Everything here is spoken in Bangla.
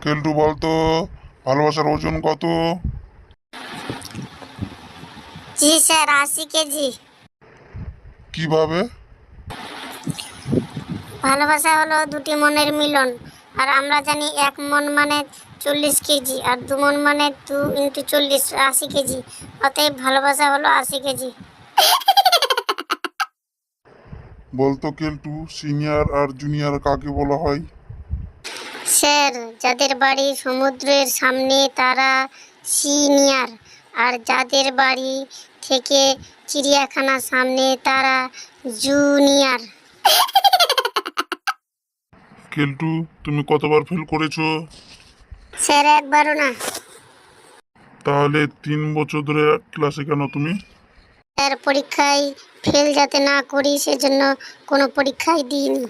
কেলটু বলতো, ভালোবাসার ওজন কত? জি স্যার, 80 কেজি। কিভাবে? ভালোবাসা হলো দুটি মনের মিলন। আর আমরা জানি 1 মন মানে 40 কেজি, আর 2 মন মানে 2 × 40, 80 কেজি। অতএব ভালোবাসা হলো 80 কেজি। বলতো কেলটু, সিনিয়র আর জুনিয়র কাকে বলা হয়? স্যার, যাদের বাড়ি সমুদ্রের সামনে তারা সিনিয়র, আর যাদের বাড়ি থেকে চিড়িয়াখানার সামনে তারা জুনিয়র। কেলটু, তুমি কতবার ফেল করেছো? স্যার, একবারও না। তাহলে 3 বছর ধরে ক্লাসে কেন তুমি? স্যার, পরীক্ষায় ফেল যাতে না করি সেজন্য কোনো পরীক্ষাই দিইনি।